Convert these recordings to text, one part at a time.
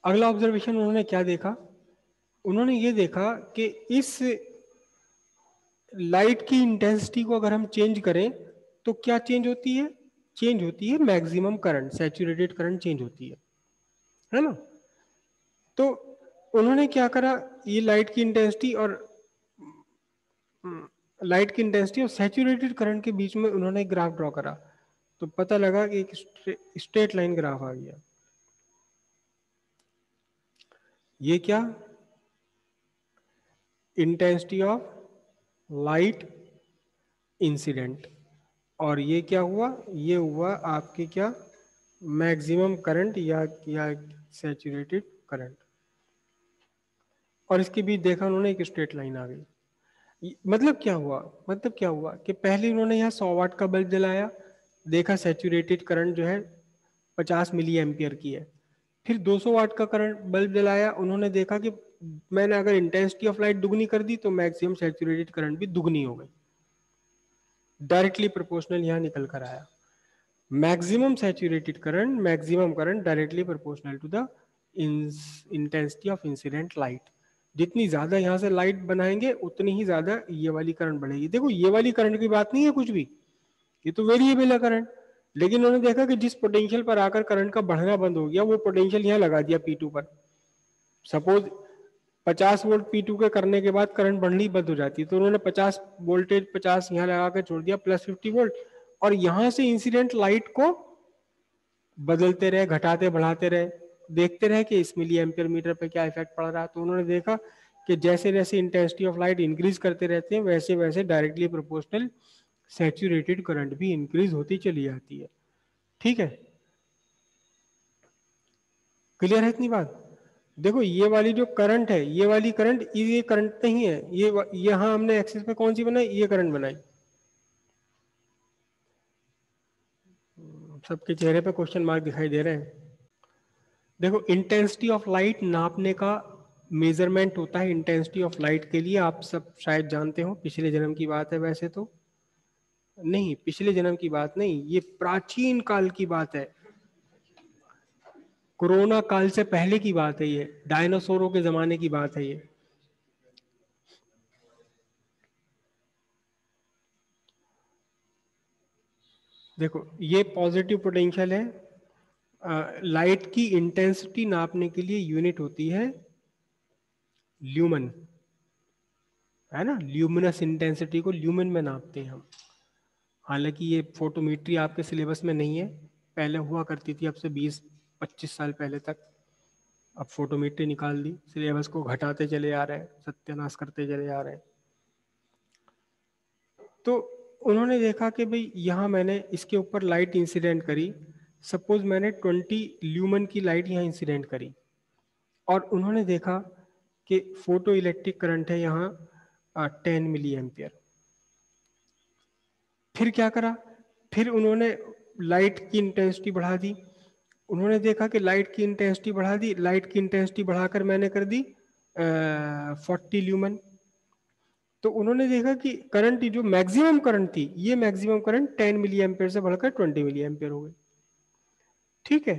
अगला ऑब्जर्वेशन उन्होंने क्या देखा, उन्होंने ये देखा कि इस लाइट की इंटेंसिटी को अगर हम चेंज करें तो क्या चेंज होती है, चेंज होती है maximum current, saturated current change होती है ना। तो उन्होंने क्या करा, ये लाइट की इंटेंसिटी और सैचुरेटेड करंट के बीच में उन्होंने एक ग्राफ ड्रॉ करा, तो पता लगा कि एक स्ट्रेट लाइन ग्राफ आ गया। ये क्या, इंटेंसिटी ऑफ लाइट इंसिडेंट, और ये क्या हुआ, ये हुआ आपके क्या, मैक्सिमम करंट या सैचुरेटेड करंट। और इसके बीच देखा उन्होंने एक स्ट्रेट लाइन आ गई। मतलब क्या हुआ, मतलब क्या हुआ कि पहले उन्होंने यहाँ 100 वाट का बल्ब जलाया, देखा सैचुरेटेड करंट जो है 50 मिली एम्पियर की है। फिर 200 वाट का करंट बल्ब जलाया, उन्होंने देखा कि मैंने अगर इंटेंसिटी ऑफ लाइट दुगनी कर दी तो मैक्सिमम सैचुरेटेड करंट भी दुगनी हो गई। डायरेक्टली प्रोपोर्शनल यहाँ निकल कर आया, maximum saturated current, maximum current directly proportional to the intensity of incident light. जितनी ज्यादा यहाँ से लाइट बनाएंगे उतनी ही ज्यादा ये वाली करंट बढ़ेगी। देखो ये वाली करंट की बात नहीं है कुछ भी, ये तो वेरिएबल है करंट। लेकिन उन्होंने देखा कि जिस पोटेंशियल पर आकर करंट का बढ़ना बंद हो गया, वो पोटेंशियल यहाँ लगा दिया P2 पर। सपोज 50 वोल्ट P2 के करने के बाद करंट बढ़नी बंद हो जाती है, तो उन्होंने 50 वोल्टेज 50 यहाँ लगा कर छोड़ दिया प्लस 50 वोल्ट, और यहां से इंसिडेंट लाइट को बदलते रहे, घटाते बढ़ाते रहे, देखते रहे कि इस मिली एम्पियर मीटर पे क्या इफेक्ट पड़ रहा है। तो उन्होंने देखा कि जैसे जैसे इंटेंसिटी ऑफ लाइट इंक्रीज करते रहते हैं, वैसे वैसे डायरेक्टली प्रोपोर्शनल सैचुरेटेड करंट भी इंक्रीज होती चली जाती है। ठीक है, क्लियर है इतनी बात। देखो ये वाली जो करंट है, ये वाली करंट, ये करंट नहीं है, ये यहां हमने एक्सिस पे कौन सी बनाई, ये करंट बनाई। सबके चेहरे पे क्वेश्चन मार्क दिखाई दे रहे हैं। देखो इंटेंसिटी ऑफ लाइट नापने का मेजरमेंट होता है इंटेंसिटी ऑफ लाइट के लिए, आप सब शायद जानते हो, पिछले जन्म की बात है वैसे तो, नहीं पिछले जन्म की बात नहीं, ये प्राचीन काल की बात है, कोरोना काल से पहले की बात है, ये डायनासोरों के जमाने की बात है ये। देखो ये पॉजिटिव पोटेंशियल है, लाइट की इंटेंसिटी नापने के लिए यूनिट होती है ल्यूमन, है ना, ल्यूमिनस इंटेंसिटी को ल्यूमन में नापते हैं हम। हालांकि ये फोटोमेट्री आपके सिलेबस में नहीं है, पहले हुआ करती थी, अब से 20-25 साल पहले तक। अब फोटोमेट्री निकाल दी, सिलेबस को घटाते चले आ रहे हैं, सत्यानाश करते चले आ रहे हैं। तो उन्होंने देखा कि भाई यहाँ मैंने इसके ऊपर लाइट इंसिडेंट करी, सपोज मैंने 20 ल्यूमन की लाइट यहाँ इंसिडेंट करी, और उन्होंने देखा कि फोटो इलेक्ट्रिक करंट है यहाँ 10 मिली एम्पियर। फिर क्या करा, फिर उन्होंने लाइट की इंटेंसिटी बढ़ा दी, उन्होंने देखा कि लाइट की इंटेंसिटी बढ़ा दी, लाइट की इंटेंसिटी बढ़ाकर मैंने कर दी 40 ल्यूमन। तो उन्होंने देखा कि करंट जो मैक्सिमम करंट थी, ये मैक्सिमम करंट 10 मिली एम्पियर से बढ़कर 20 मिली एम्पियर हो गई। ठीक है,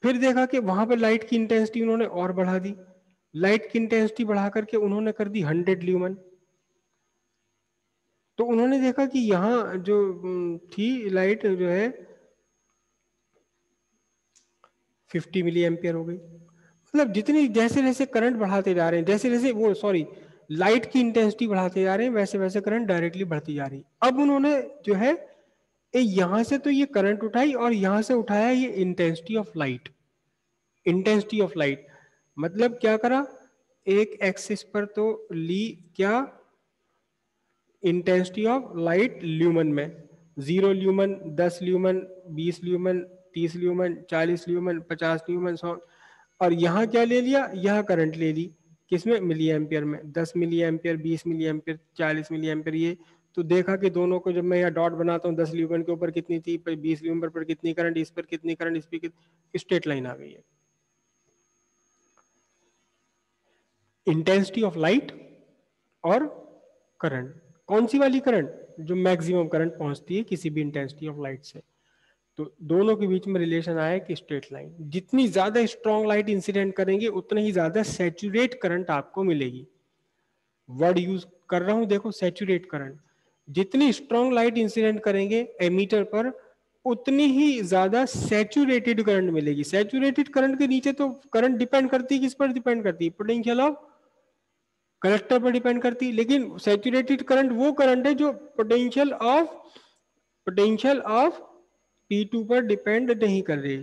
फिर देखा कि वहां पर लाइट की इंटेंसिटी उन्होंने और बढ़ा दी, लाइट की इंटेंसिटी बढ़ा करके उन्होंने कर दी 100 ल्यूमन। तो उन्होंने देखा कि यहाँ जो थी लाइट जो है 50 मिली एम्पियर हो गई। मतलब जितनी जैसे जैसे करंट बढ़ाते जा रहे हैं, जैसे जैसे वो सॉरी लाइट की इंटेंसिटी बढ़ाते जा रहे हैं, वैसे वैसे करंट डायरेक्टली बढ़ती जा रही है। अब उन्होंने जो है यहां से तो ये करंट उठाई और यहां से उठाया ये intensity of light. Intensity of light मतलब क्या करा, एक एक्सिस पर तो ली क्या, इंटेंसिटी ऑफ लाइट ल्यूमन में, 0 lumen, 10 lumen, 20 lumen, 30 lumen, 40 lumen, 50 lumen, 100, और यहाँ क्या ले लिया, यहाँ करंट ले ली, किसमें, मिली एम्पियर में, 10 milli ampere, 20 milli ampere, 40 milli ampere. ये तो देखा कि दोनों को जब मैं यहाँ डॉट बनाता हूँ, 10 ल्यूमन के ऊपर कितनी थी, 20 ल्यूमन पर कितनी करंट, इस पर कितनी करंट, इस पर स्ट्रेट लाइन आ गई है। इंटेंसिटी ऑफ लाइट और करंट, कौन सी वाली करंट, जो मैक्सिमम करंट पहुंचती है किसी भी इंटेंसिटी ऑफ लाइट से। तो दोनों के बीच में रिलेशन आया कि स्ट्रेट लाइन, जितनी ज्यादा स्ट्रॉन्ग लाइट इंसिडेंट करेंगे उतने ही ज्यादा सैचुरेट करंट आपको मिलेगी। वर्ड यूज कर रहा हूं देखो, सैचुरेट करंट। जितनी स्ट्रॉन्ग लाइट इंसिडेंट करेंगे एमीटर पर उतनी ही ज्यादा सैचुरेटेड करंट मिलेगी। सैचुरेटेड करंट के नीचे तो करंट डिपेंड करती है, किस पर डिपेंड करती है, पोटेंशियल ऑफ कलेक्टर पर डिपेंड करती है। लेकिन सैचुरेटेड करंट वो करंट है जो पोटेंशियल ऑफ P2 पर डिपेंड नहीं कर रही।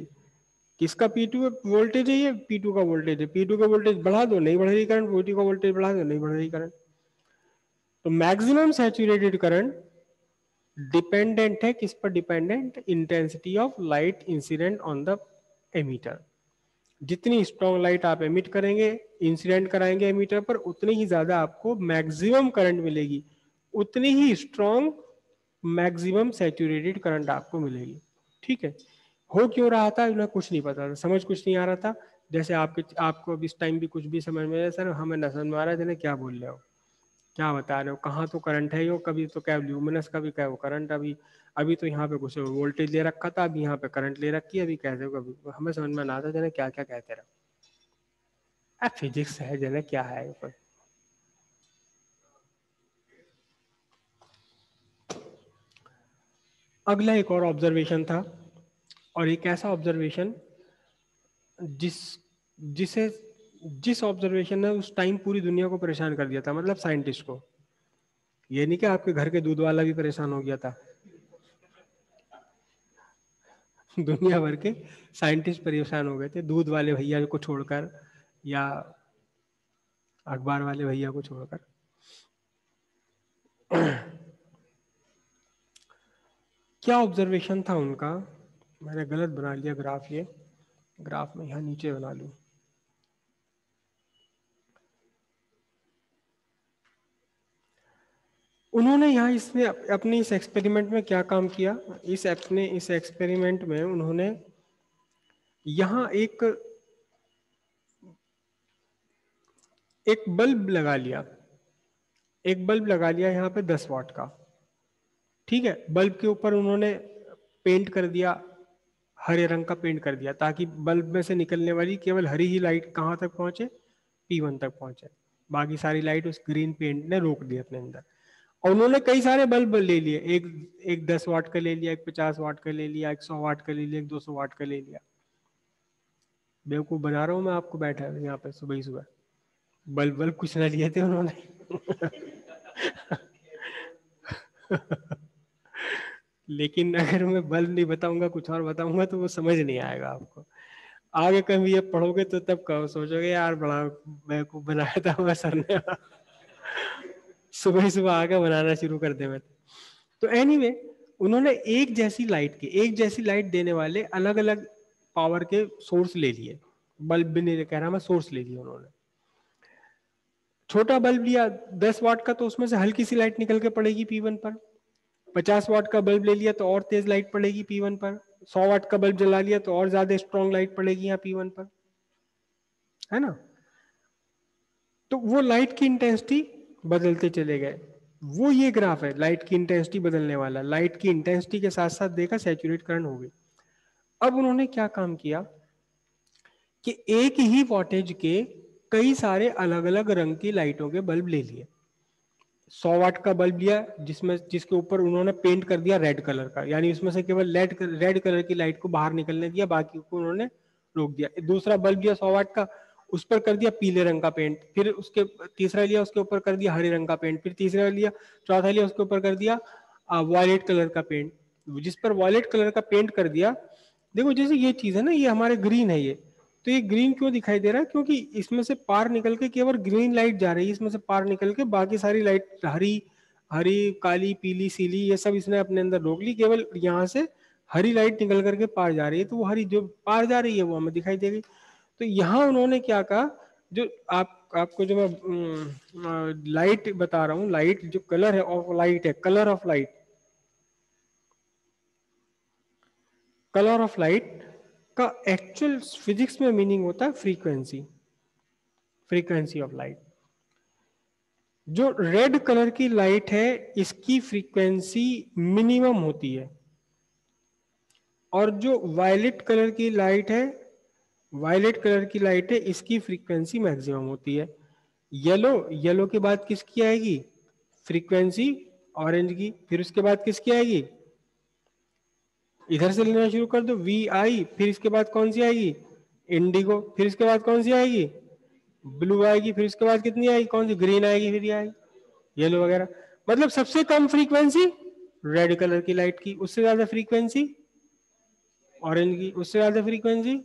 किसका P2 वोल्टेज है, ये P2 का वोल्टेज है। P2 का वोल्टेज बढ़ा दो नहीं बढ़ रही करंट, P2 का वोल्टेज बढ़ा दो नहीं बढ़ रही करंट। तो मैक्सिमम सैचुरेटेड करंट डिपेंडेंट है, किस पर dependent, intensity of light incident on the emitter. जितनी स्ट्रॉन्ग लाइट आप एमिट करेंगे, इंसिडेंट कराएंगे एमीटर पर, उतनी ही ज्यादा आपको मैक्सिमम करंट मिलेगी, उतनी ही स्ट्रॉन्ग मैक्सिमम सैचुरेटेड करंट आपको मिलेगी। ठीक है। हो क्यों रहा था उन्हें कुछ नहीं पता था, समझ कुछ नहीं आ रहा था। जैसे आपको अब इस टाइम भी कुछ भी समझ में आया, सर हमें न समझ में आ रहा है, क्या बोल रहे हो, क्या बता रहे हो, कहाँ तो करंट है, यो कभी तो क्या ल्यूमिनस, कभी क्या वो करंट, अभी अभी तो यहाँ पे कुछ वोल्टेज ले रखा था, अभी यहाँ पे करंट ले रखी है, अभी कहते हो, कभी हमें समझ में ना आता जने क्या क्या कहते रहो। फिजिक्स है जने, क्या है ऊपर। अगला एक और ऑब्जर्वेशन था, और एक ऐसा ऑब्जर्वेशन जिस जिसे जिस ऑब्जर्वेशन ने उस टाइम पूरी दुनिया को परेशान कर दिया था, मतलब साइंटिस्ट को। ये नहीं कि आपके घर के दूध वाला भी परेशान हो गया था, दुनिया भर के साइंटिस्ट परेशान हो गए थे, दूध वाले भैया को छोड़कर या अखबार वाले भैया को छोड़कर। क्या ऑब्जर्वेशन था उनका, मैंने गलत बना लिया ग्राफ, ये ग्राफ में यहाँ नीचे बना लूं। उन्होंने यहाँ इसमें अपने इस एक्सपेरिमेंट में क्या काम किया, इस एक्सपेरिमेंट में उन्होंने यहाँ एक बल्ब लगा लिया, एक बल्ब लगा लिया यहाँ पे 10 वाट का। ठीक है। बल्ब के ऊपर उन्होंने पेंट कर दिया, हरे रंग का पेंट कर दिया, ताकि बल्ब में से निकलने वाली केवल हरी ही लाइट कहाँ तक पहुंचे, P1 तक पहुंचे। बाकी सारी लाइट उस ग्रीन पेंट ने रोक दी अपने अंदर। और उन्होंने कई सारे बल्ब ले लिए, एक एक 10 वाट का ले लिया, एक 50 वाट का ले लिया, एक 100 वाट का ले लिया, एक 200 वाट का ले लिया। बेवकूफ बना रहा हूँ मैं आपको, बैठा है यहाँ पे सुबह ही सुबह। बल्ब बल्ब कुछ ना लिए थे उन्होंने। लेकिन अगर मैं बल्ब नहीं बताऊंगा, कुछ और बताऊंगा, तो वो समझ नहीं आएगा आपको। आगे कभी ये पढ़ोगे तो तब कहो, सोचोगे यार बड़ा बेवकूफ बनाया था मैं सर ने। सुबह ही सुबह आके बनाना शुरू कर दे मैं। तो एनीवे, उन्होंने एक जैसी लाइट देने वाले अलग अलग पावर के सोर्स ले लिए। बल्ब भी नहीं कह रहा मैं, सोर्स ले लिए उन्होंने। छोटा बल्ब लिया 10 वाट का, तो उसमें से हल्की सी लाइट निकल के पड़ेगी P1 पर। 50 वाट का बल्ब ले लिया तो और तेज लाइट पड़ेगी P1 पर। 100 वाट का बल्ब जला लिया तो और ज्यादा स्ट्रॉन्ग लाइट पड़ेगी यहाँ P1 पर, है ना। तो वो लाइट की इंटेंसिटी बदलते चले गए। वो ये ग्राफ है लाइट की इंटेंसिटी बदलने वाला। लाइट की इंटेंसिटी के साथ साथ देखा सैचुरेट करंट हो गई। अब उन्होंने क्या काम किया कि एक ही वॉटेज के कई सारे अलग अलग रंग की लाइटों के बल्ब ले लिए। 100 वाट का बल्ब लिया, जिसके ऊपर उन्होंने पेंट कर दिया रेड कलर का, यानी उसमें से केवल रेड कलर की लाइट को बाहर निकलने दिया, बाकी को उन्होंने रोक दिया। दूसरा बल्ब लिया 100 वाट का, उस पर कर दिया पीले रंग का पेंट। फिर उसके तीसरा लिया, उसके ऊपर कर दिया हरे रंग का पेंट। फिर तीसरा लिया, चौथा लिया, उसके ऊपर कर दिया वॉयलेट कलर का पेंट। जिस पर वॉयलेट कलर का पेंट कर दिया, देखो जैसे ये चीज है ना, ये हमारे ग्रीन है ये, तो ये ग्रीन क्यों दिखाई दे रहा है, क्योंकि इसमें से पार निकल के केवल ग्रीन लाइट जा रही है, इसमें से पार निकल के बाकी सारी लाइट हरी हरी काली पीली सीली ये सब इसने अपने अंदर रोक ली। केवल यहाँ से हरी लाइट निकल करके पार जा रही है, तो वो हरी जो पार जा रही है वो हमें दिखाई देगी। तो यहाँ उन्होंने क्या कहा, जो आपको जो मैं लाइट बता रहा हूँ, लाइट जो कलर है ऑफ लाइट है, colour of light, colour of light का एक्चुअल फिजिक्स में मीनिंग होता है फ्रीक्वेंसी, फ्रीक्वेंसी ऑफ लाइट। जो रेड कलर की लाइट है इसकी फ्रीक्वेंसी मिनिमम होती है, और जो वायलेट कलर की लाइट है, वायलेट कलर की लाइट है, इसकी फ्रीक्वेंसी मैक्सिमम होती है। येलो, येलो के बाद किसकी आएगी फ्रीक्वेंसी, ऑरेंज की। फिर उसके बाद किसकी आएगी, इधर से लेना शुरू कर दो, वी आई। फिर इसके बाद कौन सी आएगी, इंडिगो। फिर इसके बाद कौन सी आएगी, ब्लू आएगी। फिर इसके बाद कितनी आएगी, कौन सी, ग्रीन आएगी। फिर ये आएगी येलो वगैरह। मतलब सबसे कम फ्रीक्वेंसी रेड कलर की लाइट की, उससे ज्यादा फ्रीक्वेंसी ऑरेंज की, उससे ज्यादा फ्रीक्वेंसी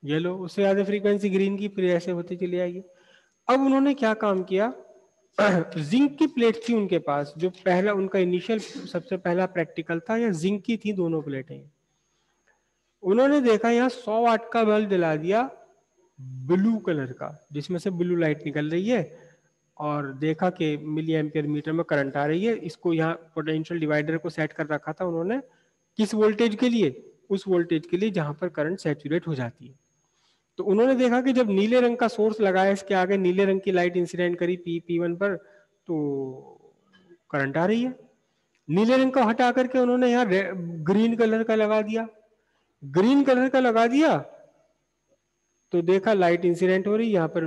येलो, उससे ज्यादा फ्रीक्वेंसी ग्रीन की। फिर ऐसे होती चली जाएगी। अब उन्होंने क्या काम किया, जिंक की प्लेट थी उनके पास, जो पहला उनका इनिशियल सबसे पहला प्रैक्टिकल था, या जिंक की थी दोनों प्लेटें। उन्होंने देखा यहाँ 100 वाट का बल्ब जला दिया ब्लू कलर का, जिसमें से ब्लू लाइट निकल रही है, और देखा कि मिली एम्पियर मीटर में करंट आ रही है। इसको यहाँ पोटेंशियल डिवाइडर को सेट कर रखा था उन्होंने, किस वोल्टेज के लिए, उस वोल्टेज के लिए जहां पर करंट सैचुरेट हो जाती है। तो उन्होंने देखा कि जब नीले रंग का सोर्स लगाया, इसके आगे नीले रंग की लाइट इंसिडेंट करी P1 पर, तो करंट आ रही है। नीले रंग को हटा करके उन्होंने यहाँ ग्रीन कलर का लगा दिया। ग्रीन कलर का लगा दिया तो देखा लाइट इंसिडेंट हो रही, यहाँ पर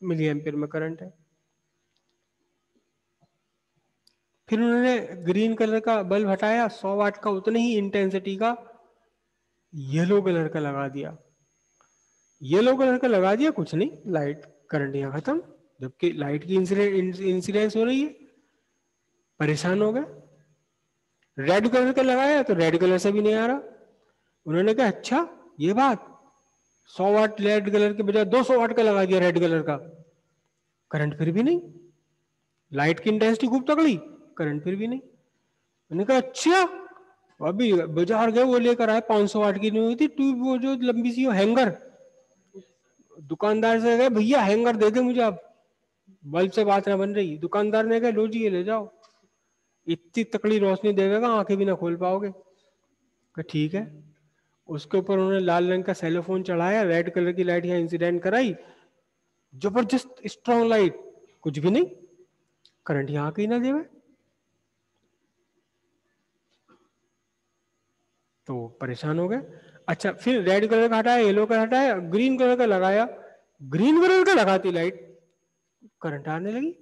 मिली एम्पियर में करंट है। फिर उन्होंने ग्रीन कलर का बल्ब हटाया, 100 वाट का उतने ही इंटेंसिटी का येलो कलर का लगा दिया। येलो कलर का लगा दिया, कुछ नहीं, लाइट करंट यहाँ खत्म, जबकि लाइट की इंसिडेंस हो रही है। परेशान हो गए। रेड कलर का लगाया तो रेड कलर से भी नहीं आ रहा। उन्होंने कहा अच्छा ये बात, 100 वाट रेड कलर के बजाय 200 वाट का लगा दिया रेड कलर का, करंट फिर भी नहीं। लाइट की इंटेंसिटी खूब तगड़ी, करंट फिर भी नहीं। मैंने कहा अच्छा। अभी बाजार गए, वो लेकर आए 500 वाट की, नहीं हुई थी ट्यूब, वो जो लंबी सी हैंगर। दुकानदार से गए, भैया हैंगर दे दे मुझे, अब बल्ब से बात ना बन रही। दुकानदार ने कहा लो जी ये ले जाओ, इतनी तकड़ी रोशनी देगा आंखें भी ना खोल पाओगे। कहा ठीक है। उसके ऊपर उन्होंने लाल रंग का सेलोफोन चढ़ाया, रेड कलर की लाइट यहाँ इंसिडेंट कराई, जबरदस्त स्ट्रॉन्ग लाइट, कुछ भी नहीं, करंट यहाँ कहीं ना देवे। तो परेशान हो गए। अच्छा फिर रेड कलर का हटाया, येलो कलर हटाया, ग्रीन कलर का लगाया। ग्रीन कलर का लगाती लाइट करंट आने लगी।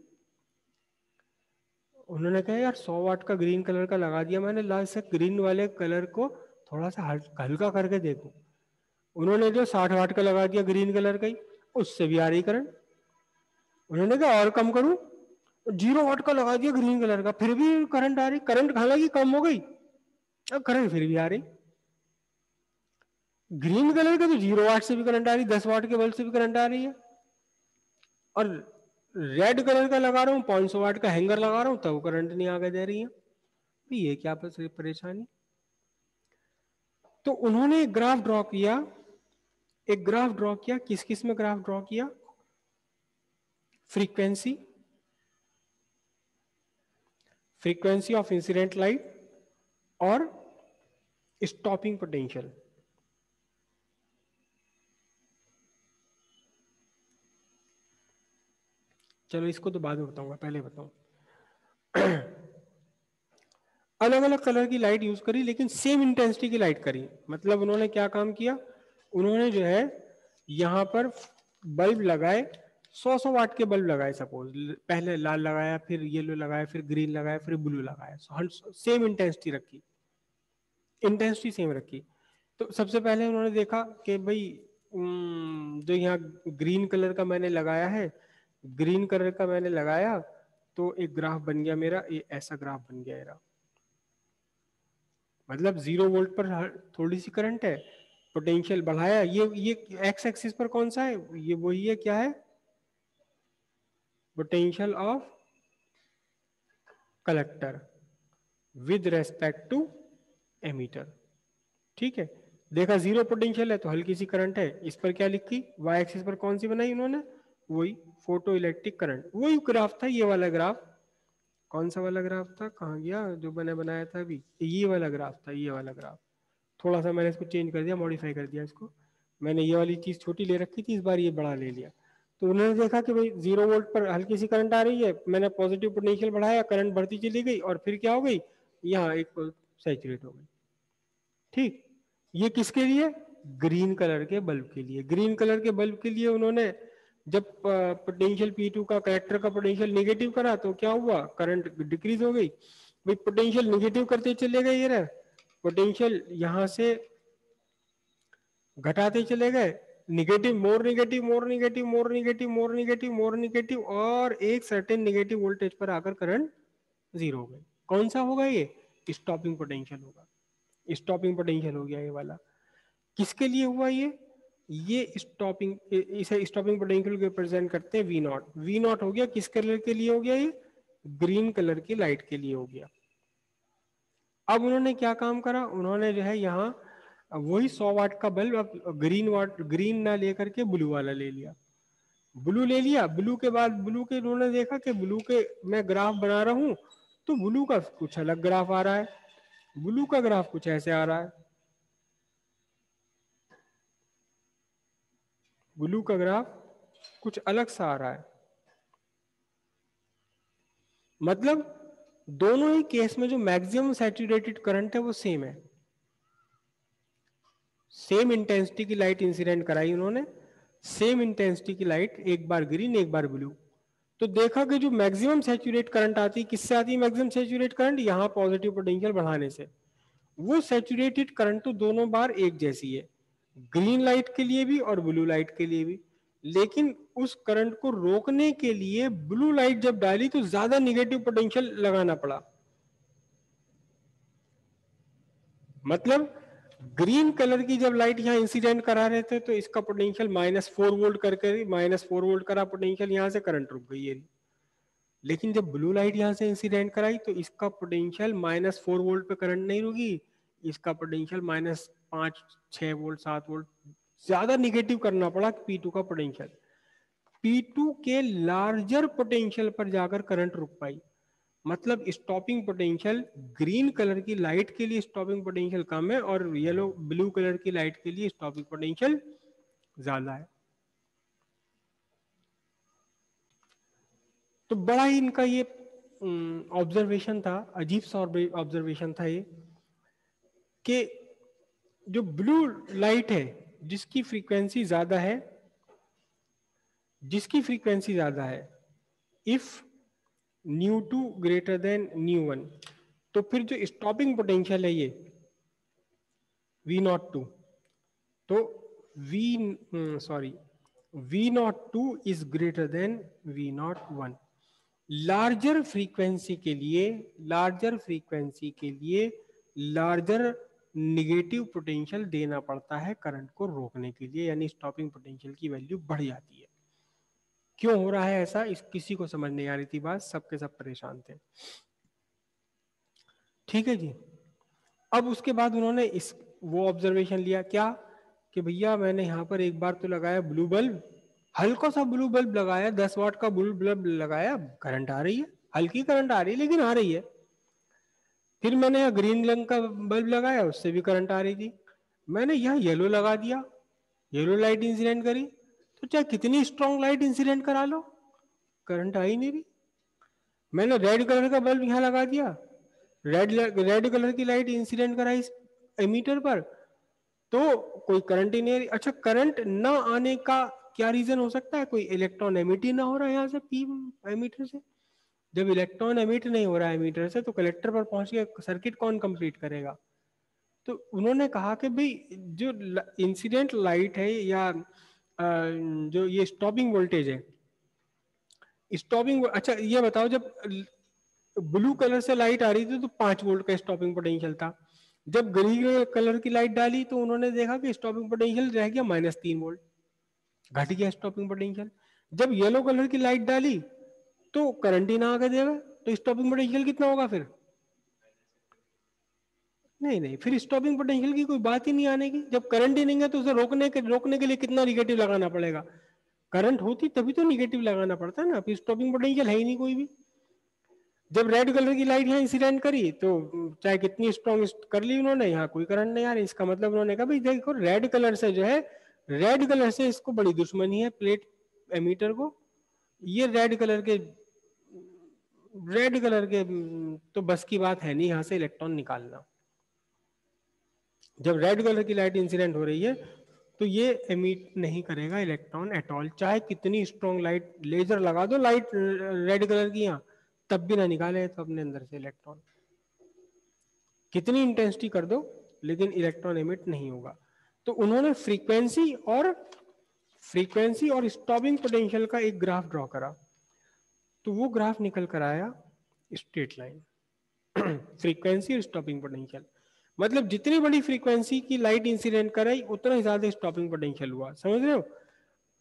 उन्होंने कहा यार 100 वाट का ग्रीन कलर का लगा दिया मैंने, ला से ग्रीन वाले कलर को थोड़ा सा हल्का करके देखो। उन्होंने जो 60 वाट का लगा दिया ग्रीन कलर का ही, उससे भी आ रही करंट। उन्होंने कहा और कम करूं, 0 वाट का लगा दिया ग्रीन कलर का, फिर भी करंट आ रही। करंट हालांकि कम हो गई, अब करंट फिर भी आ रही। ग्रीन कलर का तो 0 वाट से भी करंट आ रही, 10 वाट के बल्ब से भी करंट आ रही है। और रेड कलर का लगा रहा हूँ, 500 वाट का हैंगर लगा रहा हूँ, तब करंट नहीं आगे दे रही है। तो ये क्या परेशानी। तो उन्होंने एक ग्राफ ड्रॉ किया, एक ग्राफ ड्रॉ किया, किस किस में ग्राफ ड्रॉ किया, frequency, frequency of incident light और स्टॉपिंग पोटेंशियल। चलो इसको तो बाद में बताऊंगा, पहले बताऊं। अलग अलग कलर की लाइट यूज करी, लेकिन सेम इंटेंसिटी की लाइट करी। मतलब उन्होंने क्या काम किया, उन्होंने जो है यहां पर बल्ब लगाए, 100 वाट के बल्ब लगाए सपोज, पहले लाल लगाया, फिर येलो लगाया, फिर ग्रीन लगाया, फिर ब्लू लगाया, सेम इंटेंसिटी रखी, इंटेंसिटी सेम रखी। तो सबसे पहले उन्होंने देखा कि भाई जो यहाँ ग्रीन कलर का मैंने लगाया है, ग्रीन कलर का मैंने लगाया, तो एक ग्राफ बन गया मेरा, ये ऐसा ग्राफ बन गया मेरा। मतलब 0 वोल्ट पर थोड़ी सी करंट है, पोटेंशियल बढ़ाया, ये एक्स एक्सिस पर कौन सा है, ये वही है, क्या है, potential of collector with respect to emitter. ठीक है, देखा जीरो पोटेंशियल है तो हल्की सी करंट है, इस पर क्या लिखी, वाई एक्सिस पर कौन सी बनाई उन्होंने, वही फोटो इलेक्ट्रिक करंट, वही ग्राफ था, ये वाला ग्राफ। कौन सा वाला ग्राफ था, कहाँ गया जो मैंने बनाया था अभी, ये वाला ग्राफ था, ये वाला ग्राफ। थोड़ा सा मैंने इसको चेंज कर दिया, मॉडिफाई कर दिया इसको। मैंने ये वाली चीज छोटी ले रखी थी, इस बार ये बड़ा ले लिया। तो उन्होंने देखा कि भाई 0 वोल्ट पर हल्की सी करंट आ रही है, मैंने पॉजिटिव पोटेंशियल बढ़ाया, करंट बढ़ती चली गई, और फिर क्या हो गई, यहाँ एक सैचुरेट हो गई। ठीक, ये किसके लिए? ग्रीन कलर के बल्ब के लिए। ग्रीन कलर के बल्ब के लिए उन्होंने जब पोटेंशियल P2 का कलेक्टर का पोटेंशियल नेगेटिव करा तो क्या हुआ? करंट डिक्रीज हो गई। भाई पोटेंशियल नेगेटिव करते चले गए, ये रहे पोटेंशियल यहां से घटाते चले गए, negative, more negative, more negative, more negative, more negative, more negative, और एक सर्टेन नेगेटिव वोल्टेज पर आकर करंट जीरो हो गई। कौन सा होगा ये? स्टॉपिंग पोटेंशियल होगा। स्टॉपिंग पोटेंशियल हो गया ये वाला। किसके लिए हुआ ये स्टॉपिंग, इसे स्टॉपिंग पोटेंशियल को रिप्रेजेंट करते हैं वी नॉट। वी नॉट हो गया किस कलर के लिए हो गया? ये ग्रीन कलर की लाइट के लिए हो गया। अब उन्होंने क्या काम करा? उन्होंने जो है यहाँ वही 100 वाट का बल्ब अब ग्रीन ना लेकर के ब्लू वाला ले लिया। ब्लू ले लिया, ब्लू के बाद ब्लू के उन्होंने देखा कि ब्लू के मैं ग्राफ बना रहा हूं तो ब्लू का कुछ अलग ग्राफ आ रहा है, ब्लू का ग्राफ कुछ ऐसे आ रहा है, ब्लू का ग्राफ कुछ अलग सा आ रहा है। मतलब दोनों ही केस में जो मैक्सिमम सैचुरेटेड करंट है वो सेम है। सेम इंटेंसिटी की लाइट इंसिडेंट कराई उन्होंने, सेम इंटेंसिटी की लाइट, एक बार ग्रीन एक बार ब्लू। तो देखा कि जो मैक्सिमम सैचुरेट करंट आती है, किससे आती है मैक्सिमम सैचुरेट करंट? यहाँ पॉजिटिव पोटेंशियल बढ़ाने से। वो सैचुरेटेड करंट तो दोनों बार एक जैसी है, ग्रीन लाइट के लिए भी और ब्लू लाइट के लिए भी। लेकिन उस करंट को रोकने के लिए ब्लू लाइट जब डाली तो ज्यादा निगेटिव पोटेंशियल लगाना पड़ा। मतलब ग्रीन कलर की जब लाइट यहाँ इंसिडेंट करा रहे थे तो इसका पोटेंशियल -4 वोल्ट करके, -4 वोल्ट करा पोटेंशियल, यहाँ से करंट रुक गई है। लेकिन जब ब्लू लाइट यहाँ से इंसिडेंट कराई तो इसका पोटेंशियल -4 वोल्ट पे करंट नहीं रुकी, इसका पोटेंशियल -5, 6 वोल्ट, 7 वोल्ट ज्यादा निगेटिव करना पड़ा P2 का पोटेंशियल। P2 के लार्जर पोटेंशियल पर जाकर करंट रुक पाई। मतलब स्टॉपिंग पोटेंशियल ग्रीन कलर की लाइट के लिए स्टॉपिंग पोटेंशियल कम है और येलो ब्लू कलर की लाइट के लिए स्टॉपिंग पोटेंशियल ज्यादा है। तो बड़ा ही इनका ये ऑब्जर्वेशन था, अजीब सा ऑब्जर्वेशन था ये, कि जो ब्लू लाइट है जिसकी फ्रीक्वेंसी ज्यादा है, जिसकी फ्रीक्वेंसी ज्यादा है, इफ ν2 ग्रेटर देन ν1, तो फिर जो स्टॉपिंग पोटेंशियल है ये V02, तो V02 is greater than V01। Larger frequency के लिए, लार्जर फ्रीक्वेंसी के लिए लार्जर निगेटिव पोटेंशियल देना पड़ता है करंट को रोकने के लिए, यानी स्टॉपिंग पोटेंशियल की वैल्यू बढ़ जाती है। क्यों हो रहा है ऐसा, इस किसी को समझ नहीं आ रही थी बात, सबके सब परेशान थे। ठीक है जी। अब उसके बाद उन्होंने इस वो ऑब्जर्वेशन लिया क्या, कि भैया मैंने यहाँ पर एक बार तो लगाया ब्लू बल्ब, हल्का सा ब्लू बल्ब लगाया, 10 वाट का ब्लू बल्ब लगाया, करंट आ रही है, हल्की करंट आ रही है लेकिन आ रही है। फिर मैंने यहाँ ग्रीन रंग का बल्ब लगाया, उससे भी करंट आ रही थी। मैंने यहाँ येलो लगा दिया, येलो लाइट इंसिडेंट करी, तो चाहे कितनी स्ट्रॉन्ग लाइट इंसिडेंट करा लो करंट आ ही नहीं रही। मैंने रेड कलर का बल्ब यहाँ लगा दिया, रेड कलर की लाइट इंसिडेंट कराई इस एमीटर पर, तो कोई करंट ही नहीं। अच्छा, करंट ना आने का क्या रीजन हो सकता है? कोई इलेक्ट्रॉन एमिट ही ना हो रहा है यहाँ से पी एमीटर से। जब इलेक्ट्रॉन एमिट नहीं हो रहा है एमीटर से तो कलेक्टर पर पहुंच के सर्किट कौन कंप्लीट करेगा? तो उन्होंने कहा कि भाई जो इंसिडेंट लाइट है या जो ये स्टॉपिंग वोल्टेज है, स्टॉपिंग, अच्छा ये बताओ, जब ब्लू कलर से लाइट आ रही थी तो 5 वोल्ट का स्टॉपिंग पोटेंशियल था, जब ग्रीन कलर की लाइट डाली तो उन्होंने देखा कि स्टॉपिंग पोटेंशियल रह गया -3 वोल्ट, घट गया स्टॉपिंग पोटेंशियल। जब येलो कलर की लाइट डाली तो करंट ही ना आगे देगा, तो स्टॉपिंग पोटेंशियल कितना होगा फिर? नहीं नहीं, फिर स्टॉपिंग पोटेंशियल की कोई बात ही नहीं आने की। जब करंट ही नहीं है तो उसे रोकने के लिए कितना निगेटिव लगाना पड़ेगा? करंट होती तभी तो निगेटिव लगाना पड़ता है ना, फिर स्टॉपिंग पोटेंशियल है ही नहीं कोई भी। जब रेड कलर की लाइट यहाँ इंसिडेंट करी तो चाहे कितनी स्ट्रॉन्ग कर ली उन्होंने, यहाँ कोई करंट नहीं आ रही। इसका मतलब उन्होंने कहा भाई देखो, रेड कलर से जो है, रेड कलर से इसको बड़ी दुश्मनी है प्लेट एमीटर को, ये रेड कलर के तो बस की बात है नहीं यहाँ से इलेक्ट्रॉन निकालना। जब रेड कलर की लाइट इंसिडेंट हो रही है तो ये एमिट नहीं करेगा इलेक्ट्रॉन एट ऑल, चाहे कितनी स्ट्रॉन्ग लाइट, लेजर लगा दो लाइट रेड कलर की यहाँ, तब भी ना निकाले तो अपने अंदर से इलेक्ट्रॉन, कितनी इंटेंसिटी कर दो लेकिन इलेक्ट्रॉन एमिट नहीं होगा। तो उन्होंने फ्रीक्वेंसी और स्टॉपिंग पोटेंशियल का एक ग्राफ ड्रॉ करा, तो वो ग्राफ निकल कर आया स्ट्रेट लाइन। फ्रीक्वेंसी और स्टॉपिंग पोटेंशियल, मतलब जितनी बड़ी फ्रीक्वेंसी की लाइट इंसिडेंट कराई उतना ही ज्यादा स्टॉपिंग पोटेंशियल हुआ, समझ रहे हो।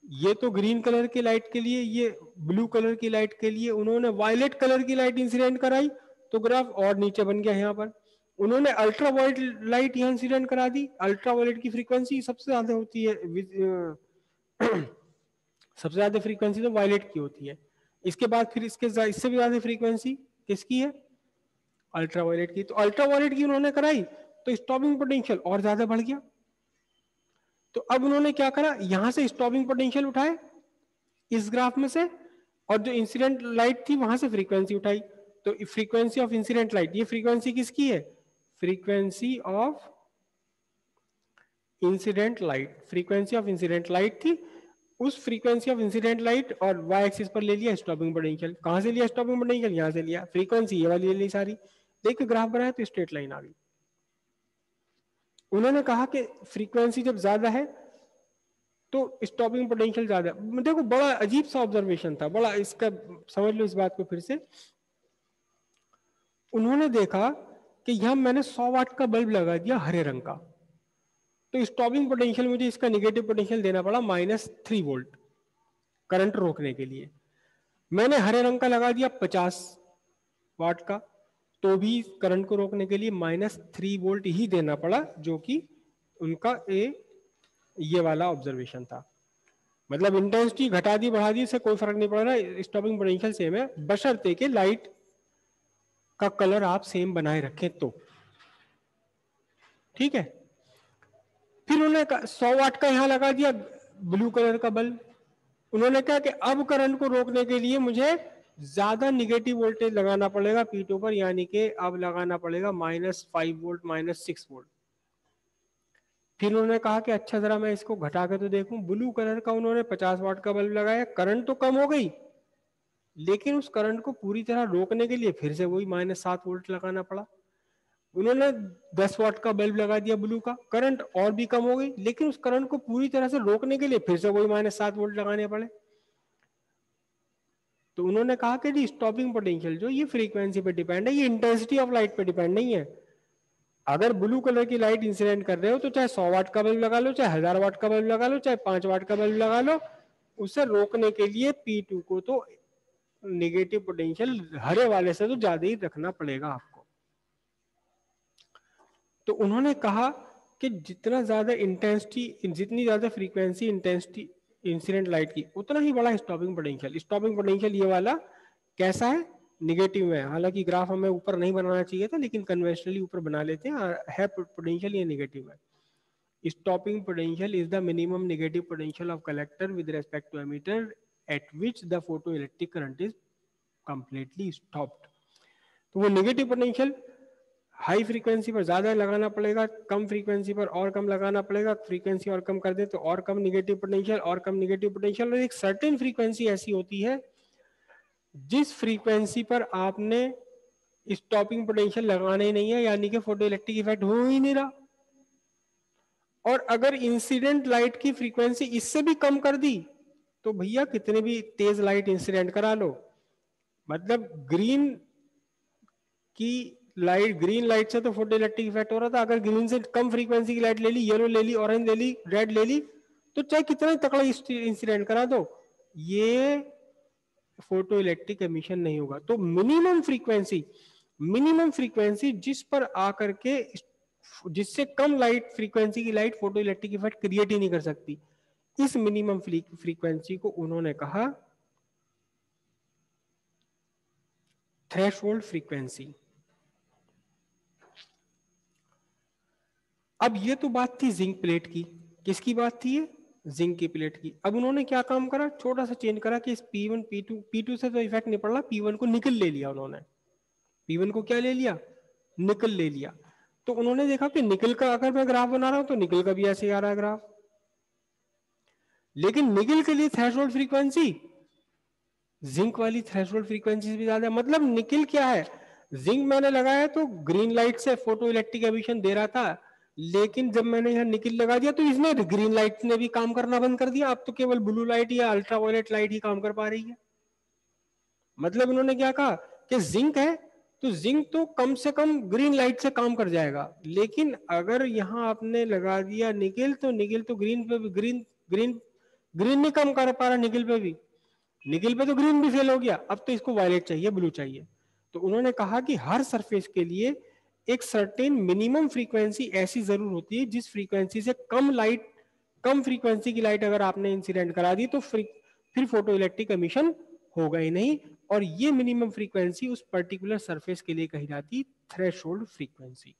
ये तो ग्रीन कलर की लाइट के लिए, ये ब्लू कलर की लाइट के लिए उन्होंने वायलेट कलर की लाइट इंसिडेंट कराई तो ग्राफ और नीचे बन गया यहाँ पर। उन्होंने अल्ट्रा वायलेट लाइट यहाँ इंसिडेंट करा दी, अल्ट्रा वायलेट की फ्रीक्वेंसी सबसे ज्यादा होती है, सबसे ज्यादा फ्रीक्वेंसी तो वायलेट की होती है। इसके बाद फिर इससे भी ज्यादा फ्रीक्वेंसी किसकी है, अल्ट्रा वायलेट की। तो अल्ट्रा वायलेट की उन्होंने कराई तो स्टॉपिंग पोटेंशियल और ज्यादा बढ़ गया। तो अब उन्होंने क्या करा, यहां से स्टॉपिंग पोटेंशियल उठाए इस ग्राफ में से, और जो इंसिडेंट लाइट थी वहां से फ्रीक्वेंसी उठाई। तो फ्रीक्वेंसी ऑफ इंसिडेंट लाइट, ये फ्रीक्वेंसी किसकी है, frequency of incident light, frequency of incident light थी, उस फ्रीक्वेंसी ऑफ इंसिडेंट लाइट और वाई एक्सिस पर ले लिया स्टॉपिंग पोटेंशियल। कहां से लिया स्टॉपिंग पोटेंशियल, यहां से लिया, फ्रीक्वेंसी ये वाली ले ली सारी, देखिए ग्राफ बनाया तो स्ट्रेट लाइन आ गई। उन्होंने कहा कि फ्रीक्वेंसी जब ज्यादा है तो स्टॉपिंग पोटेंशियल ज्यादा। देखो बड़ा अजीब सा ऑब्जर्वेशन था, बड़ा इसका समझ लो इस बात को फिर से। उन्होंने देखा कि यहां मैंने 100 वाट का बल्ब लगा दिया हरे रंग का, तो स्टॉपिंग पोटेंशियल मुझे इसका निगेटिव पोटेंशियल देना पड़ा -3 वोल्ट करंट रोकने के लिए। मैंने हरे रंग का लगा दिया 50 वाट का, तो भी करंट को रोकने के लिए -3 वोल्ट ही देना पड़ा, जो कि उनका ये वाला ऑब्जर्वेशन था। मतलब इंटेंसिटी घटा दी बढ़ा दी इससे कोई फर्क नहीं पड़ रहा, स्टॉपिंग पोटेंशियल सेम है, बशर्ते के लाइट का कलर आप सेम बनाए रखें तो ठीक है। फिर उन्होंने 100 वाट का यहां लगा दिया ब्लू कलर का बल्ब। उन्होंने कहा कि अब करंट को रोकने के लिए मुझे ज्यादा निगेटिव वोल्टेज लगाना पड़ेगा P2 पर, यानी कि अब लगाना पड़ेगा -5 वोल्ट -6 वोल्ट। फिर उन्होंने कहा कि अच्छा जरा मैं इसको घटा के तो देखूं, ब्लू कलर का उन्होंने 50 वाट का बल्ब लगाया, करंट तो कम हो गई लेकिन उस करंट को पूरी तरह रोकने के लिए फिर से वही -7 वोल्ट लगाना पड़ा। उन्होंने 10 वाट का बल्ब लगा दिया ब्लू का, करंट और भी कम हो गई लेकिन उस करंट को पूरी तरह से रोकने के लिए फिर से वही -7 वोल्ट लगाने पड़े। तो उन्होंने कहा कि जी स्टॉपिंग पोटेंशियल जो ये फ्रीक्वेंसी पे डिपेंड है, ये इंटेंसिटी ऑफ लाइट पे डिपेंड नहीं है। अगर ब्लू कलर की लाइट इंसिडेंट कर रहे हो तो चाहे 100 वाट का बल्ब लगा लो, चाहे 1000 वाट का बल्ब लगा लो, चाहे 5 वाट का बल्ब लगा लो, उसे रोकने के लिए P2 को तो नेगेटिव पोटेंशियल हरे वाले से तो ज्यादा ही रखना पड़ेगा आपको। तो उन्होंने कहा कि जितना ज्यादा इंटेंसिटी, जितनी ज्यादा फ्रीक्वेंसी इंटेंसिटी इंसिडेंट लाइट की, उतना ही बड़ा स्टॉपिंग पोटेंशियल। स्टॉपिंग पोटेंशियल ये वाला कैसा है, निगेटिव में। हालांकि ग्राफ हमें ऊपर नहीं बनाना चाहिए था लेकिन कन्वेंशनली ऊपर बना लेते हैं, है पोटेंशियल ये निगेटिव है। Stopping potential is the minimum negative potential of collector with respect to emitter at which the photo electric current is completely stopped. तो वो नेगेटिव पोटेंशियल हाई फ्रीक्वेंसी पर ज्यादा लगाना पड़ेगा, कम फ्रीक्वेंसी पर और कम लगाना पड़ेगा, फ्रीक्वेंसी और कम कर दे तो और कम नेगेटिव पोटेंशियल, और कम नेगेटिव पोटेंशियल। और एक सर्टेन फ्रीक्वेंसी ऐसी होती है जिस फ्रीक्वेंसी पर आपने स्टॉपिंग पोटेंशियल लगाना ही नहीं है, यानी कि फोटो इलेक्ट्रिक इफेक्ट हो ही नहीं रहा। और अगर इंसिडेंट लाइट की फ्रीक्वेंसी इससे भी कम कर दी तो भैया कितने भी तेज लाइट इंसिडेंट करा लो, मतलब ग्रीन की लाइट, ग्रीन लाइट से तो फोटो इलेक्ट्रिक इफेक्ट हो रहा था, अगर ग्रीन से कम फ्रीक्वेंसी की लाइट ले ली, येलो ले ली, ऑरेंज ले ली, रेड ले ली, तो चाहे कितना ही तकड़ा इंसिडेंट करा दो ये फोटो इलेक्ट्रिक एमिशन नहीं होगा। तो मिनिमम फ्रीक्वेंसी जिस पर आकर के, जिससे कम लाइट फ्रीक्वेंसी की light photoelectric effect create ही नहीं कर सकती, इस मिनिमम फ्रीक्वेंसी को उन्होंने कहा थ्रेशोल्ड फ्रीक्वेंसी। अब ये तो बात थी जिंक प्लेट की, किसकी बात थी ये, जिंक की प्लेट की। अब उन्होंने क्या काम करा, छोटा सा चेंज करा कि इस P1 P2 से तो इफेक्ट नहीं पड़ रहा, P1 को निकल ले लिया उन्होंने। P1 को क्या ले लिया, निकल ले लिया। तो उन्होंने देखा कि निकल का अगर मैं ग्राफ बना रहा हूं तो निकल का भी ऐसे ही आ रहा है ग्राफ, लेकिन निकल के लिए थ्रेशोल्ड फ्रीक्वेंसी जिंक वाली थ्रेशोल्ड फ्रीक्वेंसी से भी ज्यादा है। मतलब निकल क्या है, जिंक मैंने लगाया तो ग्रीन लाइट से फोटो इलेक्ट्रिक एमिशन दे रहा था, लेकिन जब मैंने यहाँ निकल लगा दिया तो इसने ग्रीन लाइट ने भी काम करना बंद कर दिया, अब तो केवल ब्लू लाइट या अल्ट्रावायलेट लाइट ही काम कर पा रही है। मतलब इन्होंने क्या कहा कि जिंक है तो जिंक तो कम से कम ग्रीन लाइट से काम कर जाएगा, लेकिन अगर यहाँ आपने लगा दिया निकल तो निकल तो ग्रीन पे भी ग्रीन ग्रीन ग्रीन नहीं काम कर पा रहा, निकल पे भी, निकल पे तो ग्रीन भी फेल हो गया, अब तो इसको वायलेट चाहिए, ब्लू चाहिए। तो उन्होंने कहा कि हर सरफेस के लिए एक सर्टेन मिनिमम फ्रीक्वेंसी ऐसी जरूर होती है जिस फ्रीक्वेंसी से कम लाइट, कम फ्रीक्वेंसी की लाइट अगर आपने इंसिडेंट करा दी तो फिर फोटो इलेक्ट्रिक एमिशन होगा ही नहीं, और ये मिनिमम फ्रीक्वेंसी उस पर्टिकुलर सरफेस के लिए कही जाती थ्रेशोल्ड फ्रीक्वेंसी।